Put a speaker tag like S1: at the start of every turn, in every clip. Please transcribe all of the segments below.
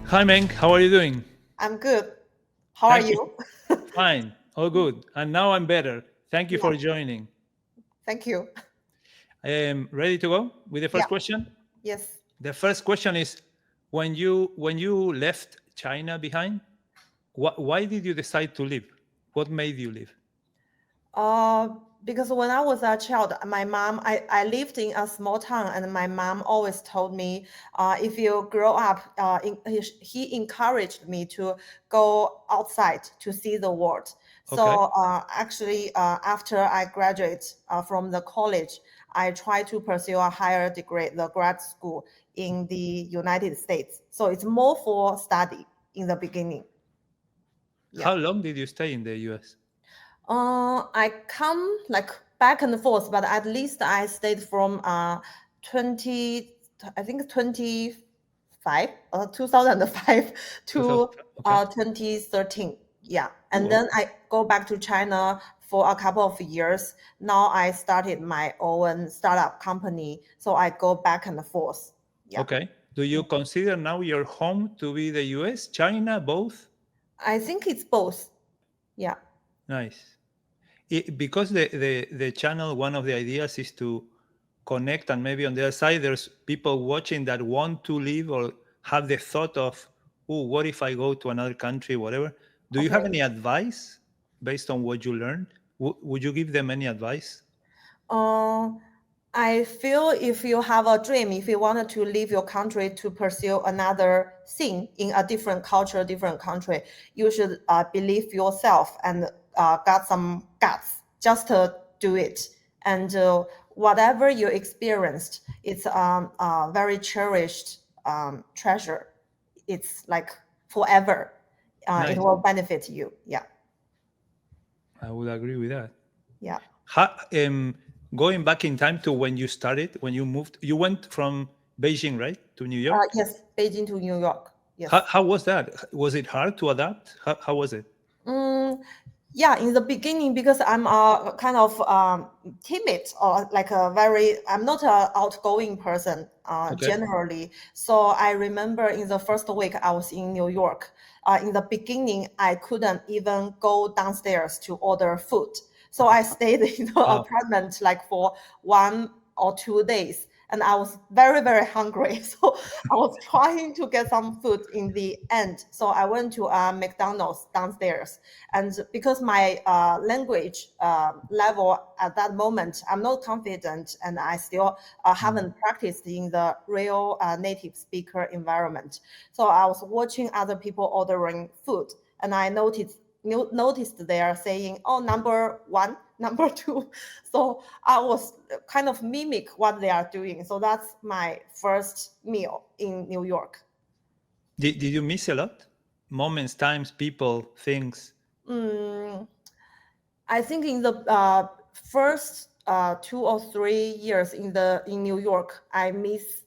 S1: Hi, Meng. How are you doing?
S2: I'm good. How are
S1: Thank you.
S2: you?
S1: Fine. All good. And now I'm better. Thank you
S2: Yeah,
S1: for joining.
S2: thank you.
S1: I am ready to go with the
S2: Yeah,
S1: first question.
S2: yes.
S1: The first question is when you left China behind, why did you decide to leave? What made you leave?
S2: Uh, because when I was a child, I lived in a small town, and my mom always told me, if you grow up, he encouraged me to go outside to see the world.
S1: Okay.
S2: So actually, after I graduate from the college, I try to pursue a higher degree, the grad school in the United States. So it's more for study in the beginning. Yeah.
S1: How long did you stay in the US?
S2: I come like back and forth, but at least I stayed from 20, I think 25, 2005 to
S1: 2005. Okay.
S2: 2013. Yeah. And
S1: Ooh,
S2: then I go back to China for a couple of years. Now I started my own startup company. So I go back and forth. Yeah.
S1: okay. Do you consider now your home to be the US, China, both?
S2: I think it's both. Yeah.
S1: Nice. Because the channel, one of the ideas is to connect, and maybe on the other side there's people watching that want to live or have the thought of, oh, what if I go to another country, whatever. Do you
S2: Okay.
S1: have any advice based on what you learned? Would you give them any advice?
S2: Uh, I feel if you have a dream, if you wanted to leave your country to pursue another thing in a different culture, different country, you should believe yourself and got some guts just to do it. And whatever you experienced, it's a very cherished treasure. It's like forever. It
S1: Nice.
S2: will benefit you. Yeah,
S1: I would agree with that.
S2: yeah.
S1: Ha, going back in time to when you started, when you moved, you went from Beijing, right, to New York.
S2: Yes, Beijing to New York.
S1: How,
S2: Yes.
S1: how was that? Was it hard to adapt? How was it?
S2: Mm, yeah, in the beginning, because I'm kind of timid, or like I'm not a outgoing person
S1: Okay.
S2: generally. So I remember in the first week I was in New York. In the beginning, I couldn't even go downstairs to order food. So I stayed in the
S1: Wow.
S2: apartment like for 1 or 2 days. And I was very, very hungry. So I was trying to get some food in the end. So I went to McDonald's downstairs. And because my language level at that moment, I'm not confident, and I still
S1: Mm.
S2: haven't practiced in the real native speaker environment. So I was watching other people ordering food, and I noticed they are saying, "Oh, number one, number two." So I was kind of mimic what they are doing. So that's my first meal in New York.
S1: Did you miss a lot? Moments, times, people, things.
S2: Mm, I think in the first 2 or 3 years in New York, I miss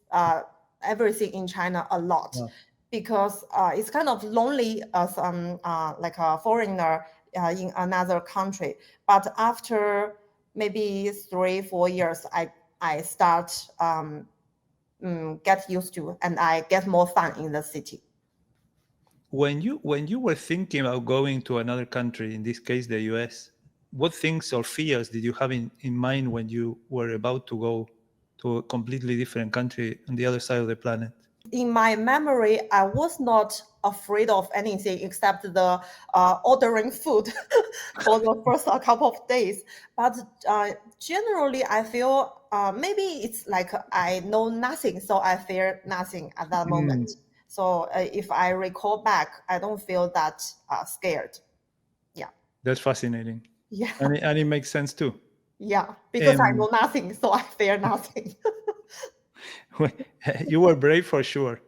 S2: everything in China a lot,
S1: Wow.
S2: because it's kind of lonely as like a foreigner in another country. But after maybe 3 4 years, I start get used to, and I get more fun in the city.
S1: When you were thinking about going to another country, in this case the US, what things or fears did you have in mind when you were about to go to a completely different country on the other side of the planet?
S2: In my memory, I was not afraid of anything except the ordering food for the first couple of days. But generally, I feel maybe it's like I know nothing, so I fear nothing at that
S1: Mm,
S2: moment. So if I recall back, I don't feel that scared. Yeah,
S1: that's fascinating,
S2: yeah,
S1: and it makes sense too.
S2: yeah. Because I know
S1: Um,
S2: nothing, so I fear nothing.
S1: you were brave for sure.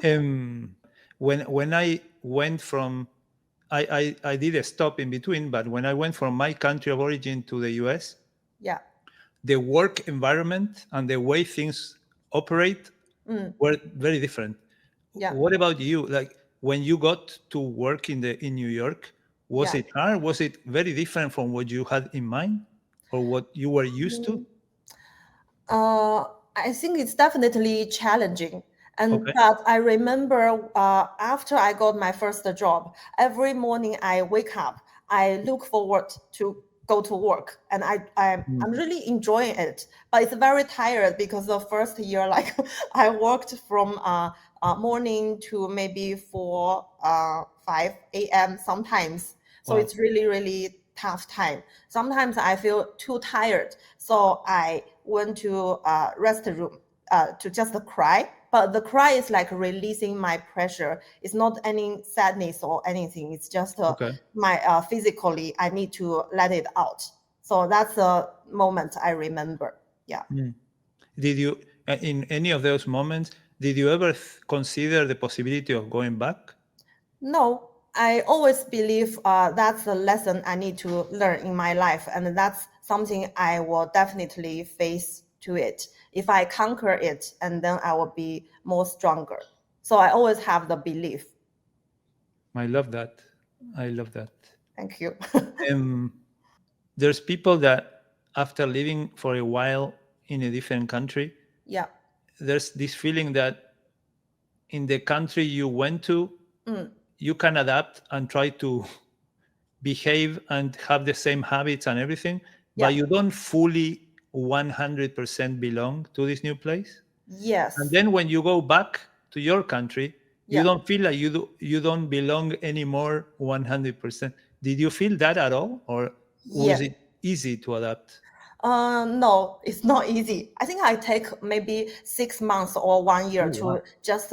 S1: Um, when I went from, I did a stop in between, but when I went from my country of origin to the US,
S2: Yeah.
S1: the work environment and the way things operate
S2: Mm,
S1: were very different.
S2: yeah.
S1: What about you? Like when you got to work in New York, was
S2: Yeah.
S1: it hard? Was it very different from what you had in mind or what you were used to?
S2: Mm, I think it's definitely challenging. And
S1: Okay.
S2: but I remember after I got my first job, every morning I wake up, I look forward to go to work, and I'm
S1: Mm.
S2: really enjoying it. But it's very tired because the first year, like I worked from morning to maybe 5 a.m. sometimes. So
S1: Wow.
S2: it's really really tough time. Sometimes I feel too tired, so I went to restroom to just cry. But the cry is like releasing my pressure. It's not any sadness or anything. It's just
S1: Okay.
S2: my physically, I need to let it out. So that's a moment I remember. Yeah.
S1: Mm. Did you, in any of those moments, did you ever consider the possibility of going back?
S2: No, I always believe that's a lesson I need to learn in my life, and that's something I will definitely face to it. If I conquer it, and then I will be more stronger. So I always have the belief.
S1: I love that. I love that.
S2: Thank you.
S1: Um, there's people that after living for a while in a different country,
S2: Yeah.
S1: there's this feeling that in the country you went to,
S2: Mm,
S1: you can adapt and try to behave and have the same habits and everything, but
S2: yeah.
S1: you don't fully 100% belong to this new place. And
S2: Yes.
S1: then when you go back to your country, you
S2: Yeah.
S1: don't feel like you don't belong anymore 100%. Did you feel that at all, or was
S2: Yes.
S1: it easy to adapt?
S2: No, it's not easy. I think I take maybe 6 months or 1 year
S1: Oh
S2: to
S1: wow.
S2: just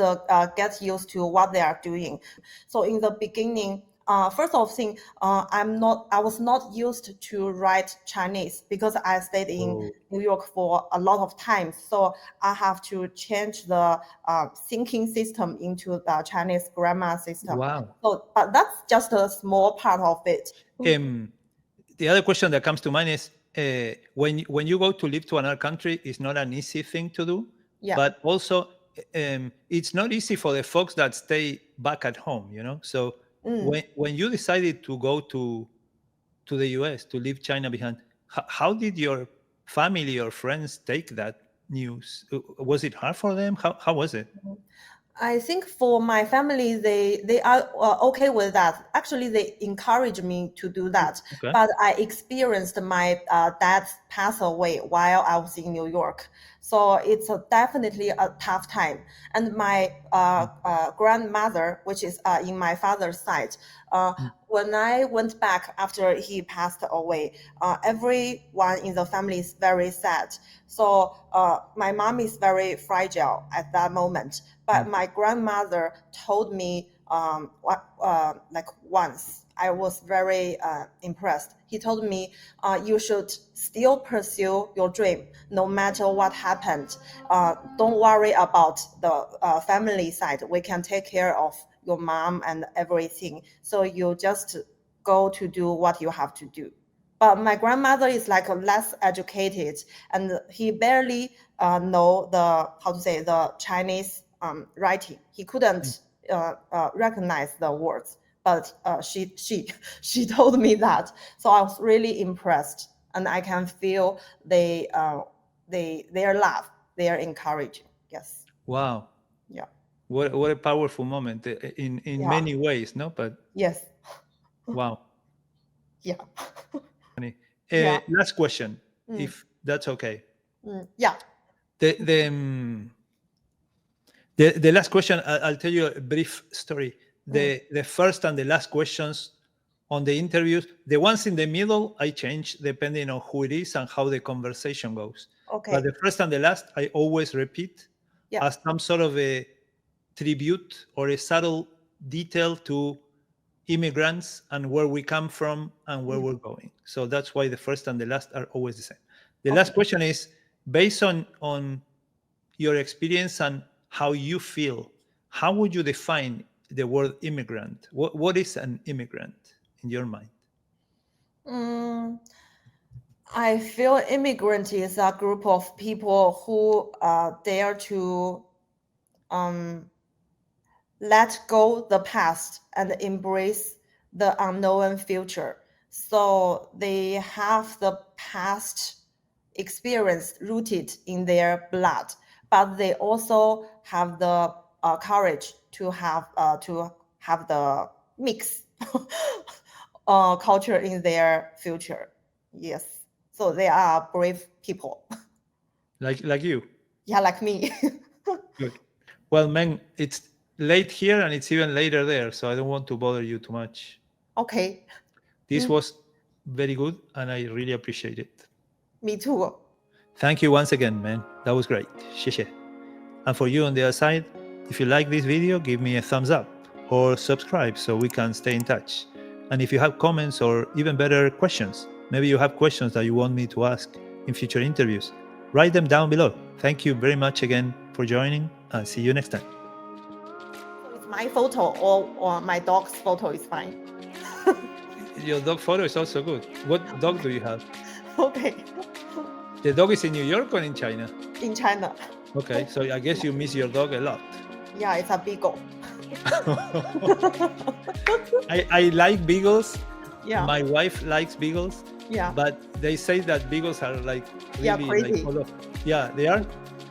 S2: get used to what they are doing. So in the beginning, first of thing, I was not used to write Chinese because I stayed in
S1: Oh
S2: New York for a lot of time. So I have to change the thinking system into the Chinese grammar system.
S1: wow.
S2: So, but that's just a small part of it.
S1: um, the other question that comes to mind is when you go to live to another country, it's not an easy thing to do,
S2: Yeah.
S1: but also it's not easy for the folks that stay back at home. So
S2: Mm.
S1: when you decided to go to the US to leave China behind, how did your family or friends take that news? Was it hard for them? How was it?
S2: I think for my family, they are okay with that. Actually, they encourage me to do that.
S1: Okay.
S2: But I experienced my dad's pass away while I was in New York, so it's definitely a tough time. And my grandmother, which is in my father's side,
S1: Mm,
S2: when I went back after he passed away, everyone in the family is very sad. So my mom is very fragile at that moment. But
S1: mm,
S2: my grandmother told me like once. I was very impressed. He told me, you should still pursue your dream no matter what happened. Don't worry about the family side. We can take care of your mom and everything. So you just go to do what you have to do. But my grandmother is like less educated, and he barely know the how to say the Chinese writing. He
S1: mm.
S2: couldn't recognize the words, but she told me that. So I was really impressed, and I can feel their love, their encouraging. Yes,
S1: Wow.
S2: yeah,
S1: What a powerful moment in
S2: yeah,
S1: many ways, no? But
S2: yes,
S1: wow.
S2: yeah,
S1: Funny.
S2: yeah,
S1: Last question,
S2: mm,
S1: if that's okay.
S2: yeah,
S1: The the um, the last question, I'll tell you a brief story.
S2: mm,
S1: The first and the last questions on the interviews, the ones in the middle, I change depending on who it is and how the conversation goes. But
S2: okay,
S1: the first and the last, I always repeat
S2: yeah,
S1: as some sort of a tribute or a subtle detail to immigrants and where we come from and where
S2: mm,
S1: we're going. So that's why the first and the last are always the same. The
S2: okay.
S1: last question is based on your experience and how you feel. How would you define the word immigrant? What is an immigrant in your mind?
S2: Mm, I feel immigrant is a group of people who dare to um, let go the past and embrace the unknown future. So they have the past experience rooted in their blood, but they also have the courage to have the mix culture in their future. Yes, so they are brave people.
S1: Like you.
S2: Yeah, like me.
S1: Good. Well, Meng, it's late here and it's even later there, so I don't want to bother you too much.
S2: Okay.
S1: This was very good and I really appreciate it.
S2: Me too.
S1: Thank you once again, man. That was great. 谢谢. And for you on the other side, if you like this video, give me a thumbs up or subscribe so we can stay in touch. And if you have comments or even better questions, maybe you have questions that you want me to ask in future interviews, write them down below. Thank you very much again for joining and see you next time.
S2: So it's my photo or my dog's photo is fine.
S1: Your dog photo is also good. What dog do you have?
S2: Okay.
S1: The dog is in New York or in China?
S2: In China.
S1: Okay, so I guess you miss your dog a lot.
S2: Yeah, it's a beagle.
S1: I like beagles.
S2: Yeah.
S1: My wife likes beagles.
S2: Yeah.
S1: But they say that beagles are like really
S2: crazy.
S1: like full of, yeah, they are.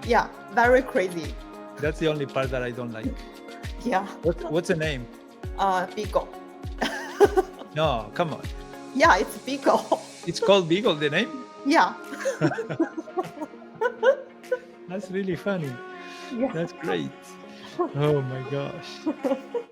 S2: Yeah, very crazy.
S1: That's the only part that I don't like.
S2: Yeah.
S1: What's the name?
S2: Beagle.
S1: No, come on.
S2: Yeah, it's beagle.
S1: It's called Beagle, the name?
S2: Yeah.
S1: That's really funny.
S2: Yeah.
S1: That's great. Oh my gosh.